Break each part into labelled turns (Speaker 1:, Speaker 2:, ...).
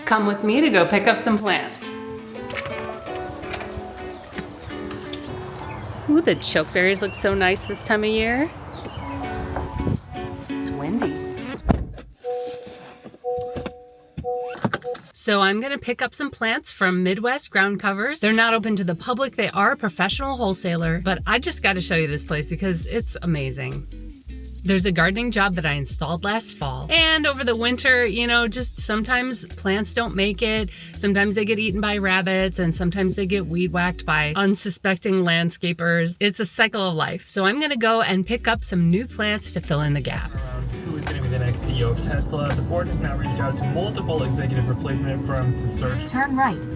Speaker 1: Come with me to go pick up some plants. Ooh, the chokeberries look so nice this time of year. It's windy. So I'm gonna pick up some plants from Midwest Groundcovers. They're not open to the public. They are a professional wholesaler, but I just gotta show you this place because it's amazing. There's a gardening job that I installed last fall. And over the winter, you know, just sometimes plants don't make it. Sometimes they get eaten by rabbits, and sometimes they get weed whacked by unsuspecting landscapers. It's a cycle of life. So I'm gonna go and pick up some new plants to fill in the gaps.
Speaker 2: Who is going to be the next CEO of Tesla? The board has now reached out to multiple executive replacement firms to search.
Speaker 3: Turn right.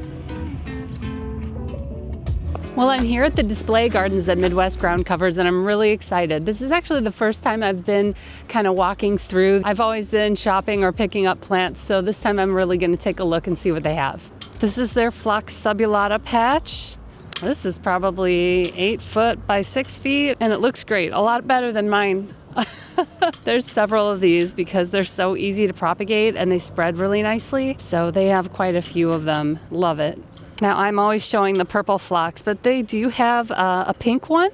Speaker 1: Well, I'm here at the display gardens at Midwest Groundcovers, and I'm really excited. This is actually the first time I've been kind of walking through. I've always been shopping or picking up plants, so this time I'm really going to take a look and see what they have. This is their Flux Subulada patch. This is probably 8 foot by 6 feet, and it looks great. A lot better than mine. There's several of these because they're so easy to propagate and they spread really nicely. So they have quite a few of them. Love it. Now I'm always showing the purple phlox, but they do have a pink one.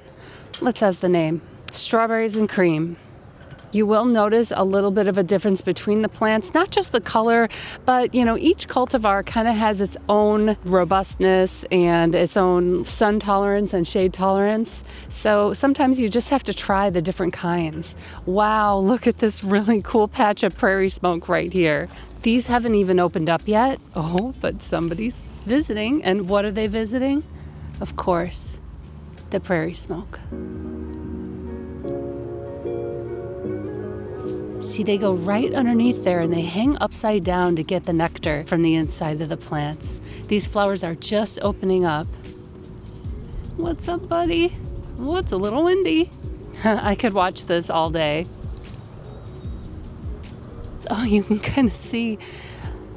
Speaker 1: What says the name? Strawberries and cream. You will notice a little bit of a difference between the plants, not just the color, but you know, each cultivar kind of has its own robustness and its own sun tolerance and shade tolerance. So sometimes you just have to try the different kinds. Wow, look at this really cool patch of Prairie Smoke right here. These haven't even opened up yet. Oh, but somebody's visiting. And what are they visiting? Of course, the Prairie Smoke. See, they go right underneath there and they hang upside down to get the nectar from the inside of the plants. These flowers are just opening up. What's up, buddy? Oh, it's a little windy. I could watch this all day. Oh, you can kind of see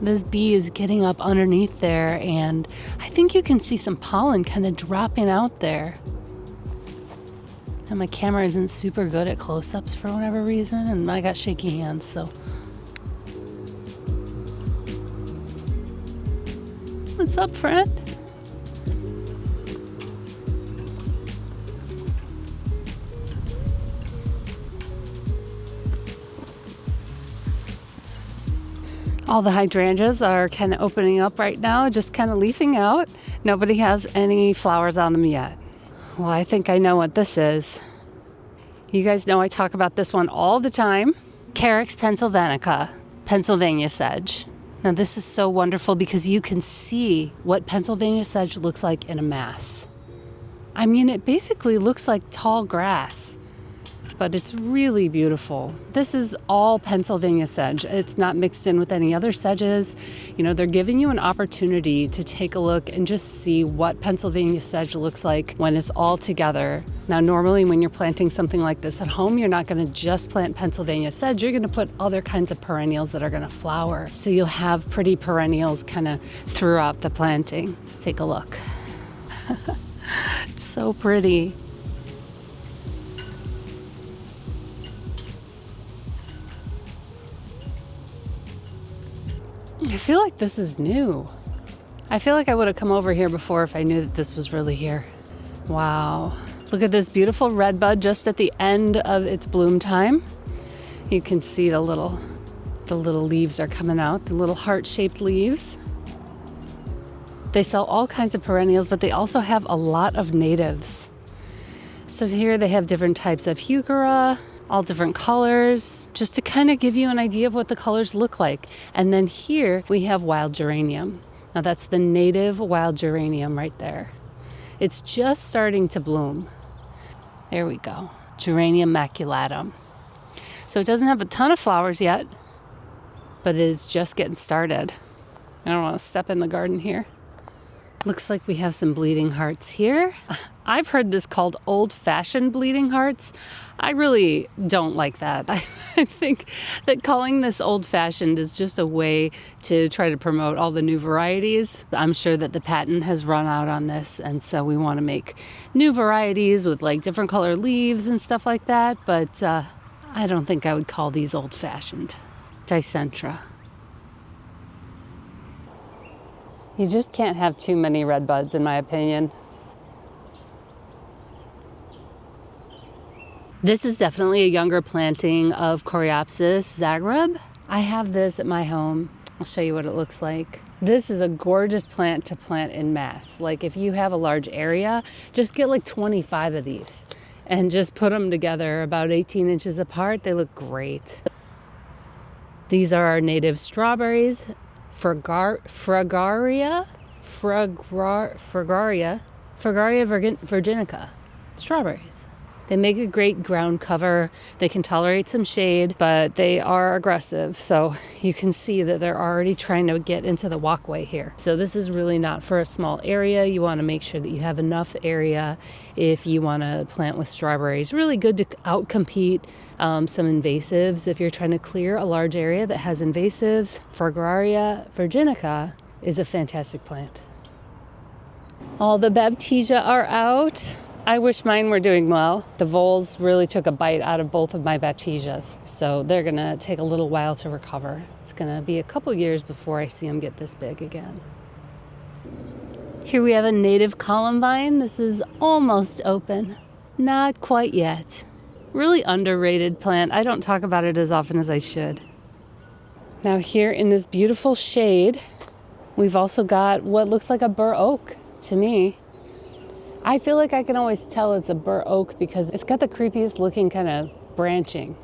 Speaker 1: this bee is getting up underneath there, and I think you can see some pollen kind of dropping out there. And my camera isn't super good at close-ups for whatever reason, and I got shaky hands, so. What's up, friend? All the hydrangeas are kind of opening up right now, just kind of leafing out. Nobody has any flowers on them yet. Well, I think I know what this is. You guys know I talk about this one all the time. Carricks Pennsylvanica, Pennsylvania sedge. Now this is so wonderful because you can see what Pennsylvania sedge looks like in a mass. I mean, it basically looks like tall grass, but it's really beautiful. This is all Pennsylvania sedge. It's not mixed in with any other sedges. You know, they're giving you an opportunity to take a look and just see what Pennsylvania sedge looks like when it's all together. Now, normally when you're planting something like this at home, you're not gonna just plant Pennsylvania sedge, you're gonna put other kinds of perennials that are gonna flower. So you'll have pretty perennials kind of throughout the planting. Let's take a look. It's so pretty. I feel like this is new. I feel like I would have come over here before if I knew that this was really here. Wow. Look at this beautiful red bud just at the end of its bloom time. You can see the little leaves are coming out, the little heart-shaped leaves. They sell all kinds of perennials, but they also have a lot of natives. So here they have different types of Huga, all different colors, just to kind of give you an idea of what the colors look like. And then here we have wild geranium. Now that's the native wild geranium right there. It's just starting to bloom. There we go, Geranium maculatum. So it doesn't have a ton of flowers yet, but it is just getting started. I don't want to step in the garden here. Looks like we have some bleeding hearts here. I've heard this called old-fashioned bleeding hearts. I really don't like that. I think that calling this old-fashioned is just a way to try to promote all the new varieties. I'm sure that the patent has run out on this, and so we want to make new varieties with like different color leaves and stuff like that, but I don't think I would call these old-fashioned. Dicentra. You just can't have too many red buds, in my opinion. This is definitely a younger planting of Coropsis Zagr. I have this at my home. I'll show you what it looks like. This is a gorgeous plant to plant in mass. Like if you have a large area, just get like 25 of these and just put them together about 18 inches apart. They look great. These are our native strawberries, Fragaria virginica, strawberries. They make a great ground cover. They can tolerate some shade, but they are aggressive. So you can see that they're already trying to get into the walkway here. So this is really not for a small area. You want to make sure that you have enough area if you want to plant with strawberries. Really good to outcompete some invasives. If you're trying to clear a large area that has invasives, Fragaria virginica is a fantastic plant. All the Baptisia are out. I wish mine were doing well. The voles really took a bite out of both of my Baptisias, so they're gonna take a little while to recover. It's gonna be a couple years before I see them get this big again. Here we have a native columbine. This is almost open. Not quite yet. Really underrated plant. I don't talk about it as often as I should. Now here in this beautiful shade, we've also got what looks like a Burr Oak to me. I feel like I can always tell it's a Burr Oak because it's got the creepiest looking kind of branching.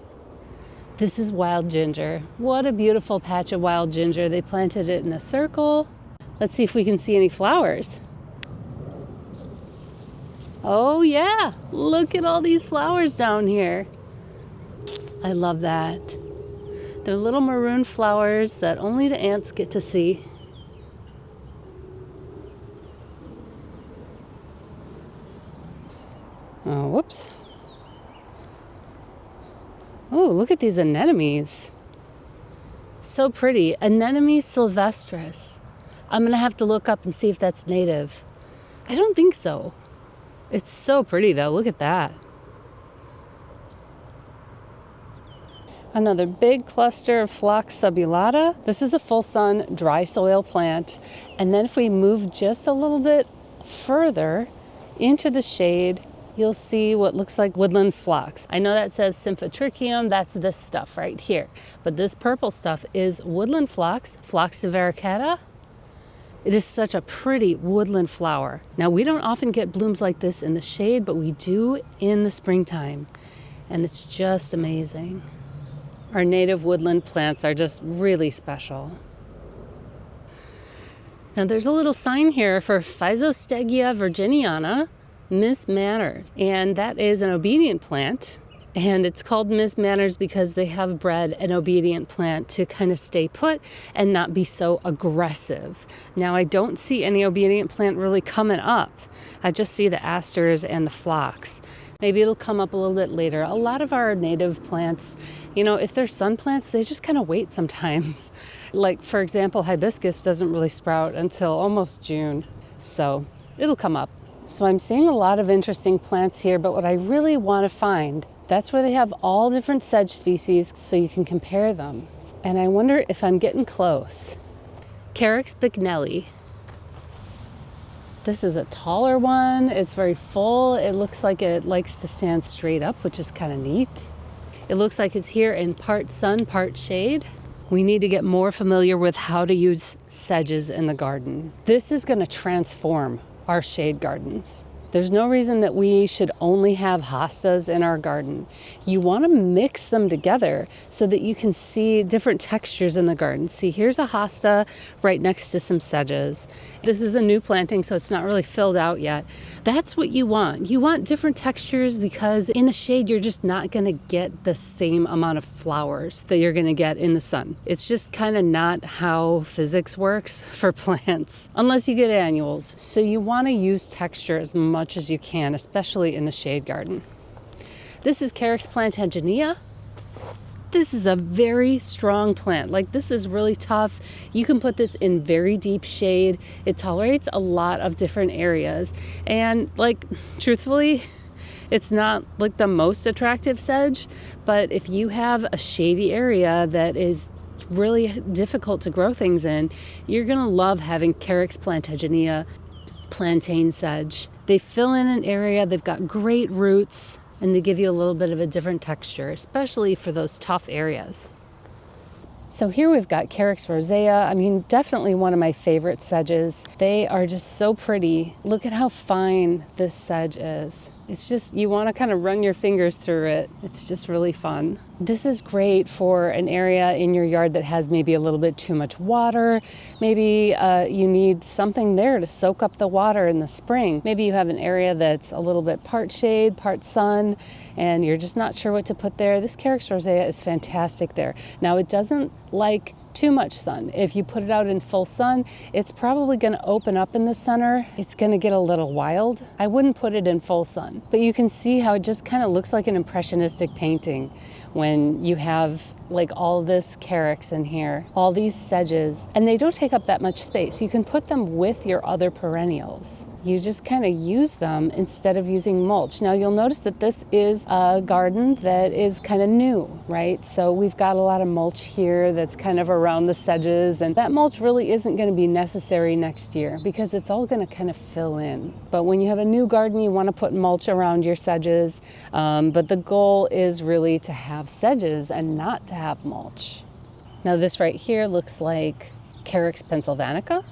Speaker 1: This is wild ginger. What a beautiful patch of wild ginger. They planted it in a circle. Let's see if we can see any flowers. Oh yeah, look at all these flowers down here. I love that. They're little maroon flowers that only the ants get to see. Oh, whoops. Oh, look at these anemones. So pretty. Anemies sylvestris. I'm going to have to look up and see if that's native. I don't think so. It's so pretty, though. Look at that. Another big cluster of Flux Subulada. This is a full sun, dry soil plant. And then if we move just a little bit further into the shade, you'll see what looks like woodland phlox. I know that says Symphotrichium, that's this stuff right here. But this purple stuff is woodland phlox, Phlox divaricata. It is such a pretty woodland flower. Now we don't often get blooms like this in the shade, but we do in the springtime. And it's just amazing. Our native woodland plants are just really special. Now there's a little sign here for Physostegia virginiana, Mismanners, and that is an obedient plant, and it's called Mismanners because they have bred an obedient plant to kind of stay put and not be so aggressive. Now I don't see any obedient plant really coming up. I just see the asters and the phlox. Maybe it'll come up a little bit later. A lot of our native plants, you know, if they're sun plants, they just kind of wait sometimes. Like for example, hibiscus doesn't really sprout until almost June, so it'll come up. So I'm seeing a lot of interesting plants here, but what I really want to find, that's where they have all different sedge species so you can compare them. And I wonder if I'm getting close. Carricks Springelli. This is a taller one. It's very full. It looks like it likes to stand straight up, which is kind of neat. It looks like it's here in part sun, part shade. We need to get more familiar with how to use sedges in the garden. This is going to transform our shade gardens. There's no reason that we should only have hostas in our garden. You want to mix them together so that you can see different textures in the garden. See, here's a hosta right next to some sedges. This is a new planting, so it's not really filled out yet. That's what you want. You want different textures because in the shade, you're just not going to get the same amount of flowers that you're going to get in the sun. It's just kind of not how physics works for plants, unless you get annuals. So you want to use texture as much as you can, especially in the shade garden. This is Carricks Plantia. This is a very strong plant. Like, this is really tough. You can put this in very deep shade. It tolerates a lot of different areas. And like, truthfully, it's not like the most attractive sedge, but if you have a shady area that is really difficult to grow things in, you're going to love having Carricks Plantia, plantain sedge. They fill in an area, they've got great roots, and they give you a little bit of a different texture, especially for those tough areas. So here we've got Carricks Rosa. I mean, definitely one of my favorite sedges. They are just so pretty. Look at how fine this sedge is. It's just, you want to kind of run your fingers through it. It's just really fun. This is great for an area in your yard that has maybe a little bit too much water. Maybe you need something there to soak up the water in the spring. Maybe you have an area that's a little bit part shade, part sun, and you're just not sure what to put there. This Carricks Rosa is fantastic there. Now, it doesn't like too much sun. If you put it out in full sun, it's probably going to open up in the center. It's going to get a little wild. I wouldn't put it in full sun, but you can see how it just kind of looks like an impressionistic painting when you have like all this carex in here, all these sedges, and they don't take up that much space. You can put them with your other perennials. You just kind of use them instead of using mulch. Now you'll notice that this is a garden that is kind of new, right? So we've got a lot of mulch here that's kind of around the sedges, and that mulch really isn't going to be necessary next year because it's all going to kind of fill in. But when you have a new garden, you want to put mulch around your sedges, but the goal is really to have sedges and not to have mulch. Now this right here looks like Carricks Pennsylvanica.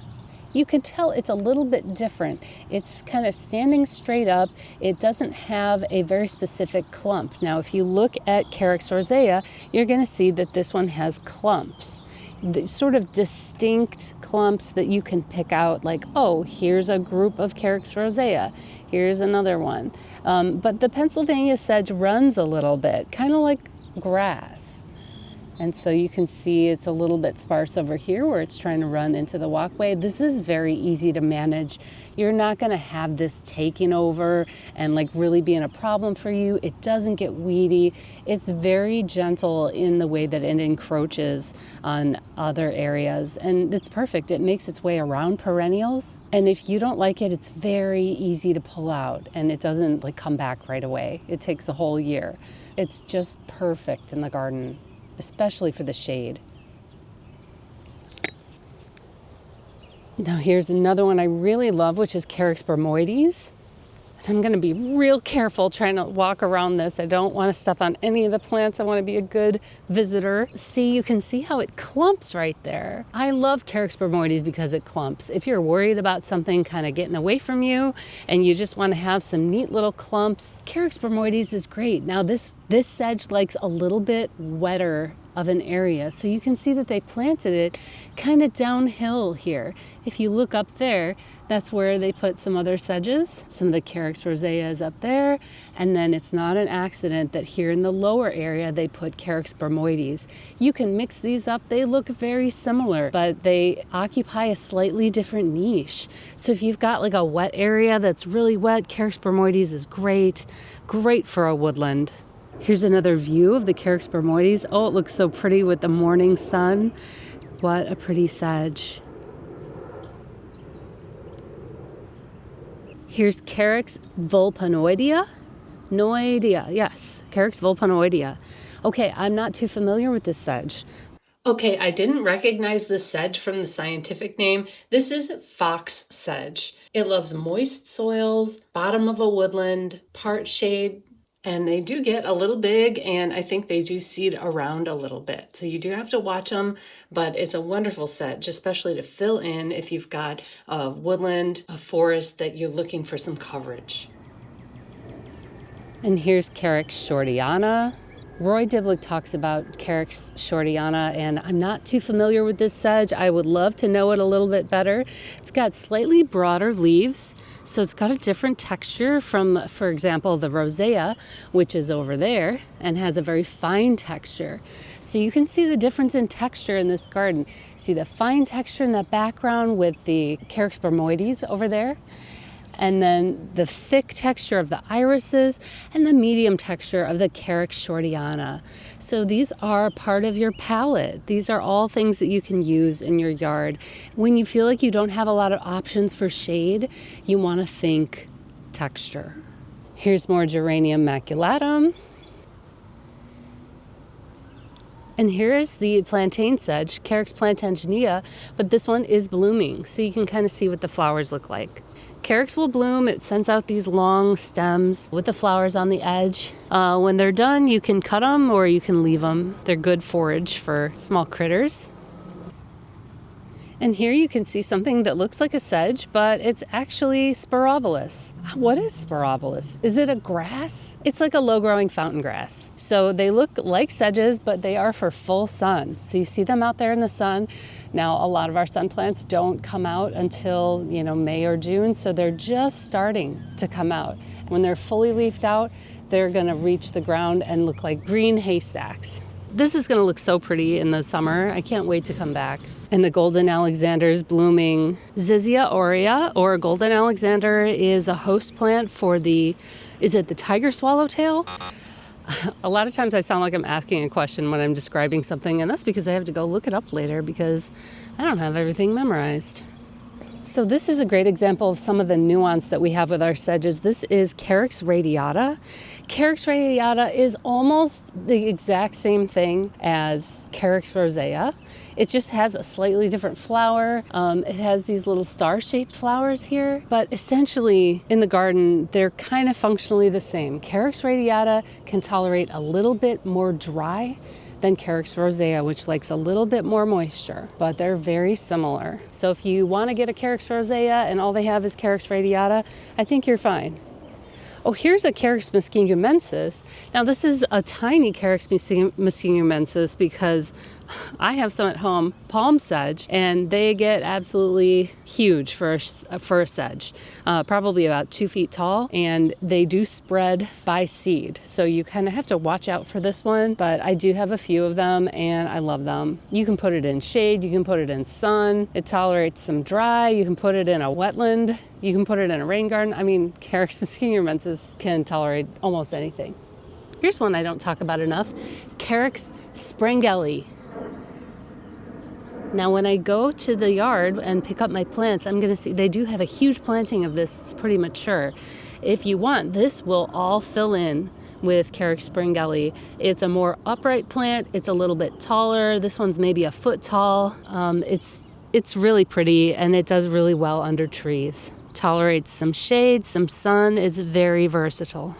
Speaker 1: You can tell it's a little bit different. It's kind of standing straight up. It doesn't have a very specific clump. Now, if you look at Carricks Rosa, you're going to see that this one has clumps. The sort of distinct clumps that you can pick out, like, oh, here's a group of Carricks Rosa. Here's another one. But the Pennsylvania sedge runs a little bit, kind of like grass. And so you can see it's a little bit sparse over here where it's trying to run into the walkway. This is very easy to manage. You're not going to have this taking over and like really being a problem for you. It doesn't get weedy. It's very gentle in the way that it encroaches on other areas. And it's perfect. It makes its way around perennials. And if you don't like it, it's very easy to pull out and it doesn't like come back right away. It takes a whole year. It's just perfect in the garden, especially for the shade. Now here's another one I really love, which is Carricks Vulpanoidia. And I'm going to be real careful trying to walk around this. I don't want to step on any of the plants. I want to be a good visitor. See, you can see how it clumps right there. I love Carricks Vulpanoidia because it clumps. If you're worried about something kind of getting away from you and you just want to have some neat little clumps, Carricks Vulpanoidia is great. Now this sedge likes a little bit wetter of an area. So you can see that they planted it kind of downhill here. If you look up there, that's where they put some other sedges. Some of the Carricks Rosa is up there. And then it's not an accident that here in the lower area, they put Carricks Vulpanoidia. You can mix these up. They look very similar, but they occupy a slightly different niche. So if you've got like a wet area that's really wet, Carricks Vulpanoidia is great for a woodland. Here's another view of the Carricks Vulpanoidia. Oh, it looks so pretty with the morning sun. What a pretty sedge. Here's Carricks Vulpanoidia. Yes, Carricks Vulpanoidia. Okay, I'm not too familiar with this sedge. Okay, I didn't recognize this sedge from the scientific name. This is fox sedge. It loves moist soils, bottom of a woodland, part shade, and they do get a little big, and I think they do seed around a little bit. So you do have to watch them, but it's a wonderful sedge, especially to fill in if you've got a woodland, a forest that you're looking for some coverage. And here's Carricks Shortana. Roy Diblick talks about Carricks Shortana, and I'm not too familiar with this sedge. I would love to know it a little bit better. It's got slightly broader leaves, so it's got a different texture from, for example, the Rosea, which is over there, and has a very fine texture. So you can see the difference in texture in this garden. See the fine texture in that background with the Carricks Vulpanoidia over there, and then the thick texture of the irises and the medium texture of the Carricks Shortana. So these are part of your palette. These are all things that you can use in your yard. When you feel like you don't have a lot of options for shade, you want to think texture. Here's more Geranium maculatum. And here is the plantain sedge, Carricks Plantia, but this one is blooming, so you can kind of see what the flowers look like. Carricks will bloom. It sends out these long stems with the flowers on the edge. When they're done, you can cut them or you can leave them. They're good forage for small critters. And here you can see something that looks like a sedge, but it's actually sporopilus. What is sporopilus? Is it a grass? It's like a low-growing fountain grass. So they look like sedges, but they are for full sun. So you see them out there in the sun. Now, a lot of our sun plants don't come out until, May or June, so they're just starting to come out. When they're fully leafed out, they're gonna reach the ground and look like green haystacks. This is gonna look so pretty in the summer. I can't wait to come back. And the golden alexander's blooming. Zizia aurea, or golden alexander, is a host plant for is it the tiger swallowtail? A lot of times I sound like I'm asking a question when I'm describing something, and that's because I have to go look it up later because I don't have everything memorized. So this is a great example of some of the nuance that we have with our sedges. This is Carricks radiata. Carricks radiata is almost the exact same thing as Carricks rosea. It just has a slightly different flower. It has these little star-shaped flowers here, but essentially in the garden, they're kind of functionally the same. Carricks radiata can tolerate a little bit more dry than Carricks rosea, which likes a little bit more moisture, but they're very similar. So if you want to get a Carricks rosea and all they have is Carricks radiata, I think you're fine. Oh, here's a Carricks muscingumensis. Now this is a tiny Carricks muscingumensis because I have some at home, palm sedge, and they get absolutely huge for a sedge, probably about 2 feet tall, and they do spread by seed. So you kind of have to watch out for this one, but I do have a few of them and I love them. You can put it in shade, you can put it in sun, it tolerates some dry, you can put it in a wetland, you can put it in a rain garden. I mean, Carricks muscingumensis can tolerate almost anything. Here's one I don't talk about enough, Carricks springelli. Now, when I go to the yard and pick up my plants, I'm going to see they do have a huge planting of this. It's pretty mature. If you want, this will all fill in with Carricks springelli. It's a more upright plant. It's a little bit taller. This one's maybe a foot tall. It's really pretty, and it does really well under trees. Tolerates some shade, some sun. It's very versatile.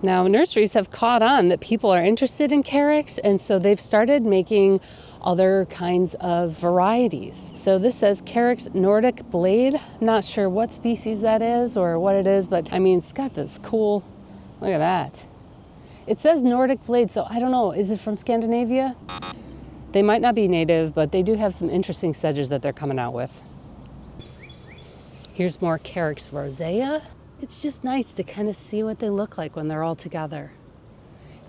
Speaker 1: Now, nurseries have caught on that people are interested in Carricks, and so they've started making other kinds of varieties. So this says Carricks Nordic blade. Not sure what species that is or what it is, but I mean, it's got this cool, look at that. It says Nordic blade, so I don't know, is it from Scandinavia? They might not be native, but they do have some interesting sedges that they're coming out with. Here's more Carricks rosea. It's just nice to kind of see what they look like when they're all together.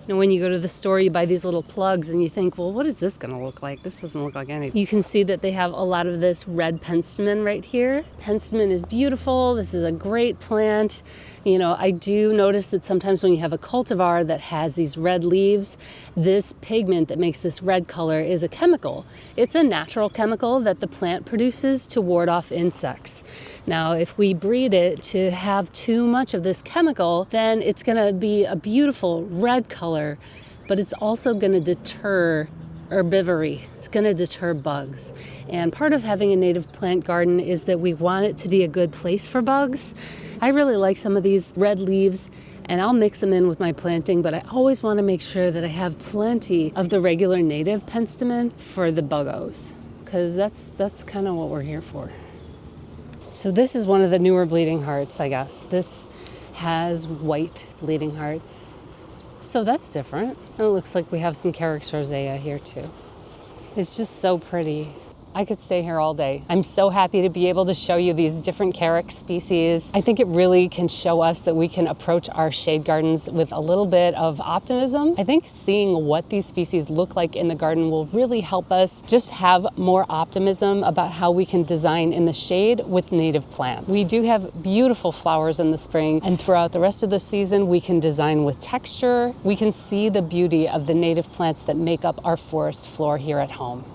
Speaker 1: You know, when you go to the store, you buy these little plugs and you think, well, what is this going to look like? This doesn't look like anything. You can see that they have a lot of this red Pensammen right here. Pensammen is beautiful. This is a great plant. You know, I do notice that sometimes when you have a cultivar that has these red leaves, this pigment that makes this red color is a chemical. It's a natural chemical that the plant produces to ward off insects. Now, if we breed it to have too much of this chemical, then it's going to be a beautiful red color, but it's also going to deter herbivory. It's going to deter bugs. And part of having a native plant garden is that we want it to be a good place for bugs. I really like some of these red leaves, and I'll mix them in with my planting, but I always want to make sure that I have plenty of the regular native Pensammen for the buggos, because that's kind of what we're here for. So this is one of the newer bleeding hearts, I guess. This has white bleeding hearts. So that's different. And it looks like we have some Carricks rosea here too. It's just so pretty. I could stay here all day. I'm so happy to be able to show you these different Carricks species. I think it really can show us that we can approach our shade gardens with a little bit of optimism. I think seeing what these species look like in the garden will really help us just have more optimism about how we can design in the shade with native plants. We do have beautiful flowers in the spring, and throughout the rest of the season, we can design with texture. We can see the beauty of the native plants that make up our forest floor here at home.